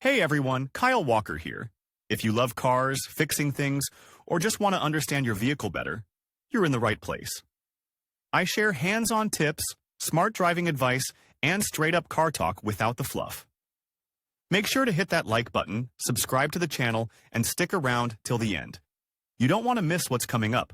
Hey everyone, Kyle Walker here. If you love cars, fixing things, or just want to understand your vehicle better, you're in the right place. I share hands-on tips, smart driving advice, and straight-up car talk without the fluff. Make sure to hit that like button, subscribe to the channel, and stick around till the end. You don't want to miss what's coming up.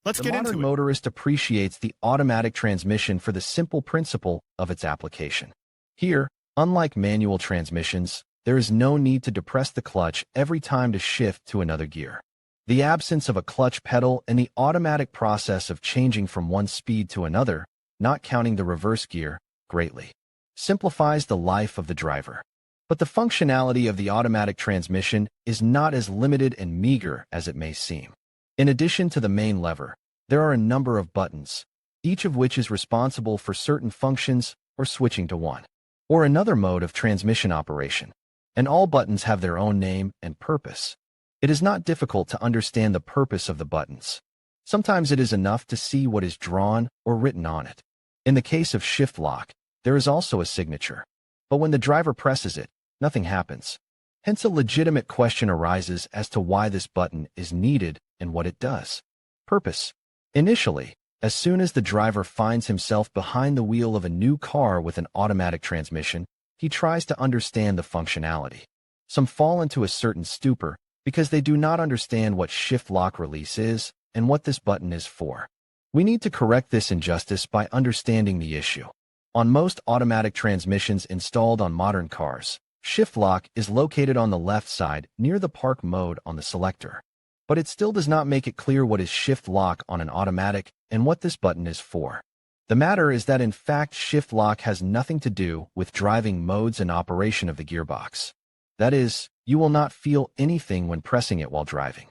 Let's get into it. The modern motorist appreciates the automatic transmission for the simple principle of its application. Here, unlike manual transmissions, there is no need to depress the clutch every time to shift to another gear. The absence of a clutch pedal and the automatic process of changing from one speed to another, not counting the reverse gear, greatly simplifies the life of the driver. But the functionality of the automatic transmission is not as limited and meager as it may seem. In addition to the main lever, there are a number of buttons, each of which is responsible for certain functions or switching to one or another mode of transmission operation. And all buttons have their own name and purpose. It is not difficult to understand the purpose of the buttons. Sometimes it is enough to see what is drawn or written on it. In the case of shift lock, there is also a signature. But when the driver presses it, nothing happens. Hence a legitimate question arises as to why this button is needed and what it does. Purpose. Initially, as soon as the driver finds himself behind the wheel of a new car with an automatic transmission, he tries to understand the functionality. Some fall into a certain stupor because they do not understand what shift lock release is and what this button is for. We need to correct this injustice by understanding the issue. On most automatic transmissions installed on modern cars, shift lock is located on the left side near the park mode on the selector. But it still does not make it clear what is shift lock on an automatic and what this button is for. The matter is that in fact shift lock has nothing to do with driving modes and operation of the gearbox. That is, you will not feel anything when pressing it while driving.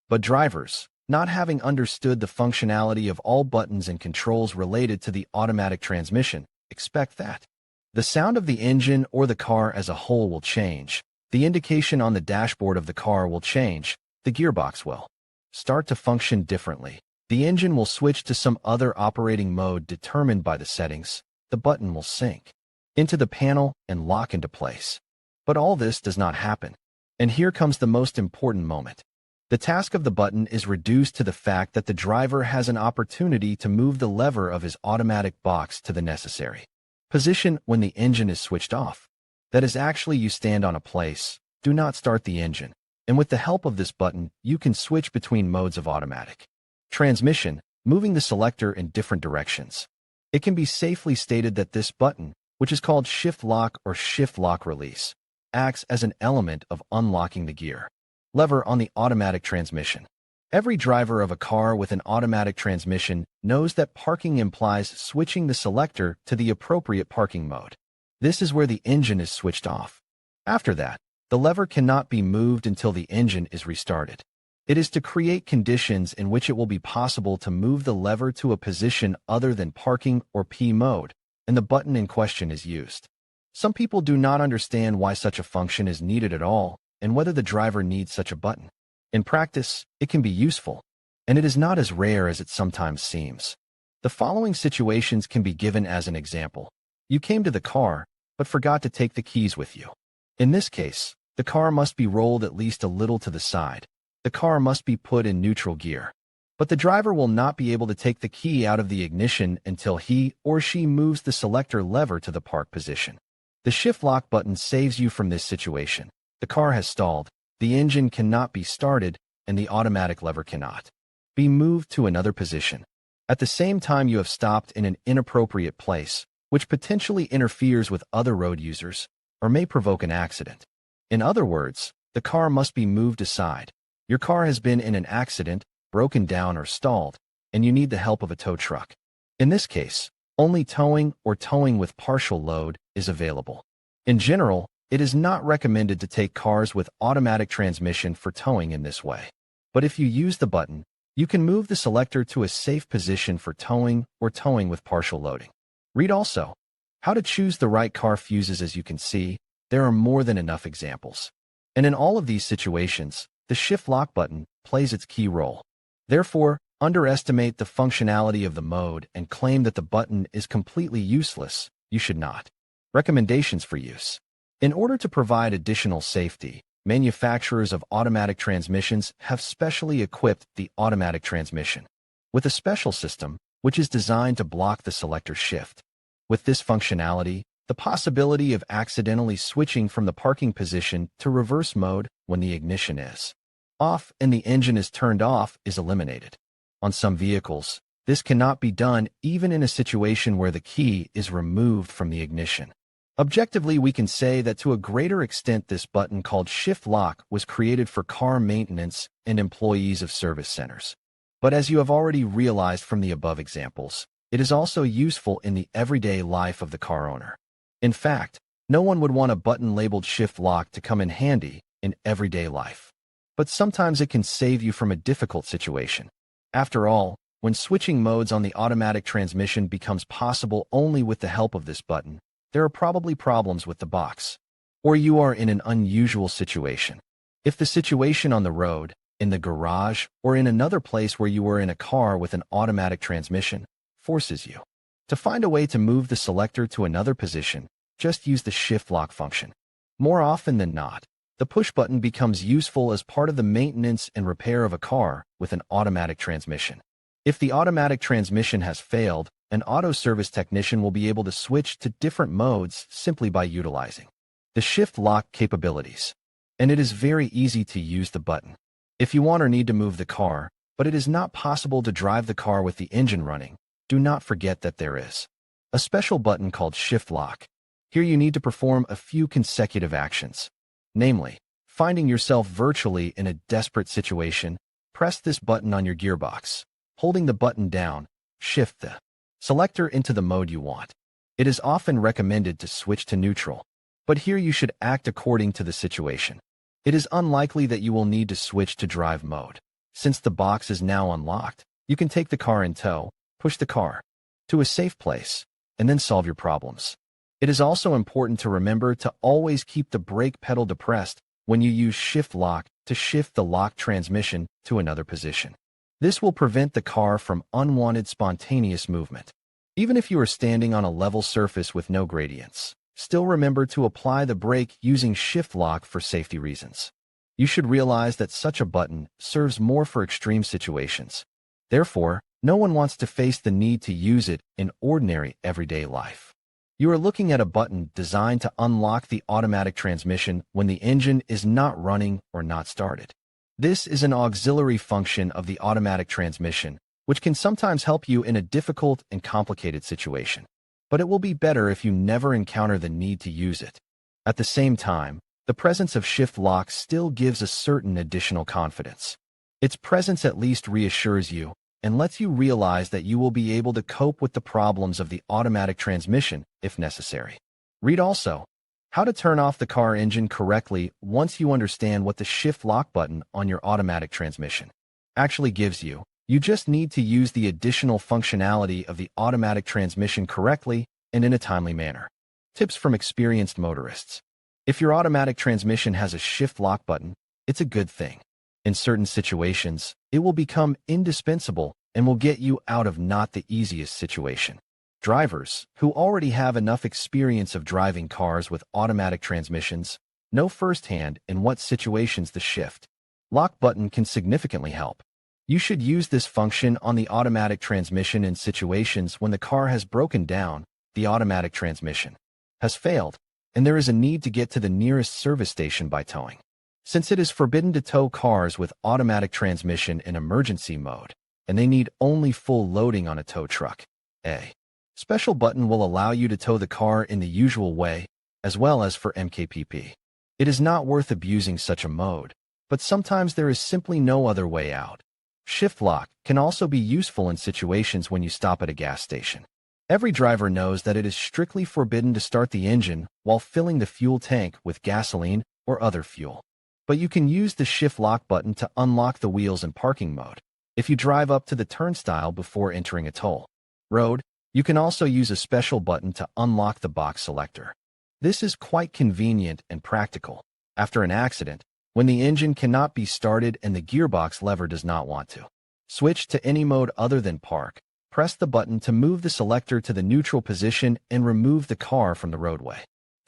But drivers, not having understood the functionality of all buttons and controls related to the automatic transmission, expect that the sound of the engine or the car as a whole will change, the indication on the dashboard of the car will change, the gearbox will start to function differently. The engine will switch to some other operating mode determined by the settings. The button will sink into the panel and lock into place. But all this does not happen. And here comes the most important moment. The task of the button is reduced to the fact that the driver has an opportunity to move the lever of his automatic box to the necessary position when the engine is switched off. That is actually you stand on a place, do not start the engine, and with the help of this button, you can switch between modes of automatic transmission, moving the selector in different directions. It can be safely stated that this button, which is called shift lock or shift lock release, acts as an element of unlocking the gear lever on the automatic transmission. Every driver of a car with an automatic transmission knows that parking implies switching the selector to the appropriate parking mode. This is where the engine is switched off. After that, the lever cannot be moved until the engine is restarted. It is to create conditions in which it will be possible to move the lever to a position other than parking or P mode, and the button in question is used. Some people do not understand why such a function is needed at all, and whether the driver needs such a button. In practice, it can be useful, and it is not as rare as it sometimes seems. The following situations can be given as an example. You came to the car, but forgot to take the keys with you. In this case, the car must be rolled at least a little to the side. The car must be put in neutral gear. But the driver will not be able to take the key out of the ignition until he or she moves the selector lever to the park position. The shift lock button saves you from this situation. The car has stalled, the engine cannot be started, and the automatic lever cannot be moved to another position. At the same time, you have stopped in an inappropriate place, which potentially interferes with other road users or may provoke an accident. In other words, the car must be moved aside. Your car has been in an accident, broken down or stalled, and you need the help of a tow truck. In this case, only towing or towing with partial load is available. In general, it is not recommended to take cars with automatic transmission for towing in this way. But if you use the button, you can move the selector to a safe position for towing or towing with partial loading. Read also how to choose the right car fuses. As you can see, there are more than enough examples. And in all of these situations, the shift lock button plays its key role. Therefore, underestimate the functionality of the mode and claim that the button is completely useless. You should not. Recommendations for use. In order to provide additional safety, manufacturers of automatic transmissions have specially equipped the automatic transmission with a special system which is designed to block the selector shift. With this functionality, the possibility of accidentally switching from the parking position to reverse mode when the ignition is off and the engine is turned off is eliminated. On some vehicles, this cannot be done even in a situation where the key is removed from the ignition. Objectively, we can say that to a greater extent this button called shift lock was created for car maintenance and employees of service centers. But as you have already realized from the above examples, it is also useful in the everyday life of the car owner. In fact, no one would want a button labeled shift lock to come in handy in everyday life. But sometimes it can save you from a difficult situation. After all, when switching modes on the automatic transmission becomes possible only with the help of this button, there are probably problems with the box. Or you are in an unusual situation. If the situation on the road, in the garage, or in another place where you were in a car with an automatic transmission, forces you to find a way to move the selector to another position, just use the shift lock function. More often than not, the push button becomes useful as part of the maintenance and repair of a car with an automatic transmission. If the automatic transmission has failed, an auto service technician will be able to switch to different modes simply by utilizing the shift lock capabilities. And it is very easy to use the button. If you want or need to move the car, but it is not possible to drive the car with the engine running, do not forget that there is a special button called shift lock. Here you need to perform a few consecutive actions. Namely, finding yourself virtually in a desperate situation, press this button on your gearbox. Holding the button down, shift the selector into the mode you want. It is often recommended to switch to neutral, but here you should act according to the situation. It is unlikely that you will need to switch to drive mode. Since the box is now unlocked, you can take the car in tow, push the car to a safe place, and then solve your problems. It is also important to remember to always keep the brake pedal depressed when you use shift lock to shift the lock transmission to another position. This will prevent the car from unwanted spontaneous movement. Even if you are standing on a level surface with no gradients, still remember to apply the brake using shift lock for safety reasons. You should realize that such a button serves more for extreme situations. Therefore, no one wants to face the need to use it in ordinary everyday life. You are looking at a button designed to unlock the automatic transmission when the engine is not running or not started. This is an auxiliary function of the automatic transmission, which can sometimes help you in a difficult and complicated situation. But it will be better if you never encounter the need to use it. At the same time, the presence of shift lock still gives a certain additional confidence. Its presence at least reassures you and lets you realize that you will be able to cope with the problems of the automatic transmission if necessary. Read also how to turn off the car engine correctly once you understand what the shift lock button on your automatic transmission actually gives you. You just need to use the additional functionality of the automatic transmission correctly and in a timely manner. Tips from experienced motorists. If your automatic transmission has a shift lock button, it's a good thing. In certain situations, it will become indispensable and will get you out of not the easiest situation. Drivers, who already have enough experience of driving cars with automatic transmissions, know firsthand in what situations the shift lock button can significantly help. You should use this function on the automatic transmission in situations when the car has broken down, the automatic transmission has failed, and there is a need to get to the nearest service station by towing. Since it is forbidden to tow cars with automatic transmission in emergency mode, and they need only full loading on a tow truck, a special button will allow you to tow the car in the usual way, as well as for MKPP. It is not worth abusing such a mode, but sometimes there is simply no other way out. Shift lock can also be useful in situations when you stop at a gas station. Every driver knows that it is strictly forbidden to start the engine while filling the fuel tank with gasoline or other fuel. But you can use the shift lock button to unlock the wheels in parking mode. If you drive up to the turnstile before entering a toll road, you can also use a special button to unlock the box selector. This is quite convenient and practical. After an accident, when the engine cannot be started and the gearbox lever does not want to switch to any mode other than park, press the button to move the selector to the neutral position and remove the car from the roadway.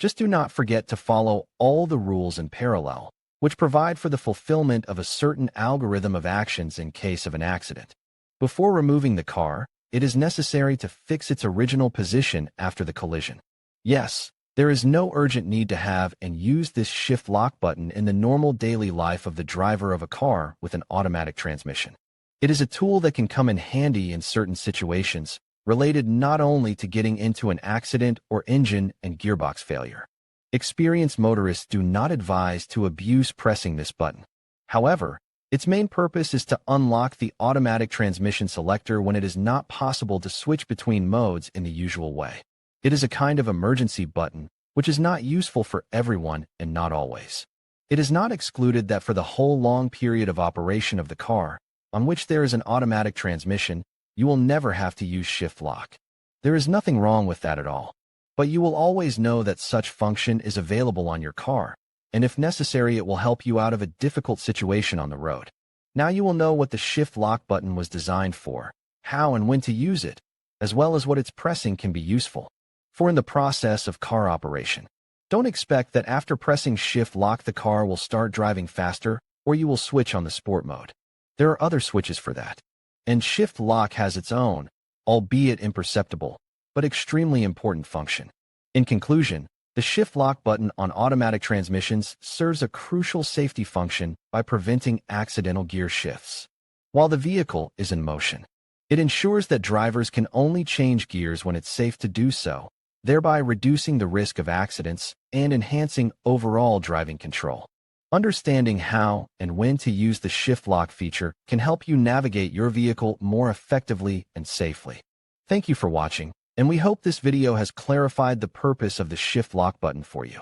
Just do not forget to follow all the rules in parallel, which provide for the fulfillment of a certain algorithm of actions in case of an accident. Before removing the car, it is necessary to fix its original position after the collision. Yes, there is no urgent need to have and use this shift lock button in the normal daily life of the driver of a car with an automatic transmission. It is a tool that can come in handy in certain situations, related not only to getting into an accident or engine and gearbox failure. Experienced motorists do not advise to abuse pressing this button. However, its main purpose is to unlock the automatic transmission selector when it is not possible to switch between modes in the usual way. It is a kind of emergency button, which is not useful for everyone and not always. It is not excluded that for the whole long period of operation of the car, on which there is an automatic transmission, you will never have to use shift lock. There is nothing wrong with that at all. But you will always know that such function is available on your car, and if necessary it will help you out of a difficult situation on the road. Now you will know what the shift lock button was designed for, how and when to use it, as well as what its pressing can be useful for in the process of car operation. Don't expect that after pressing shift lock the car will start driving faster or you will switch on the sport mode. There are other switches for that. And shift lock has its own, albeit imperceptible, but extremely important function. In conclusion, the shift lock button on automatic transmissions serves a crucial safety function by preventing accidental gear shifts while the vehicle is in motion. It ensures that drivers can only change gears when it's safe to do so, thereby reducing the risk of accidents and enhancing overall driving control. Understanding how and when to use the shift lock feature can help you navigate your vehicle more effectively and safely. Thank you for watching, and we hope this video has clarified the purpose of the shift lock button for you.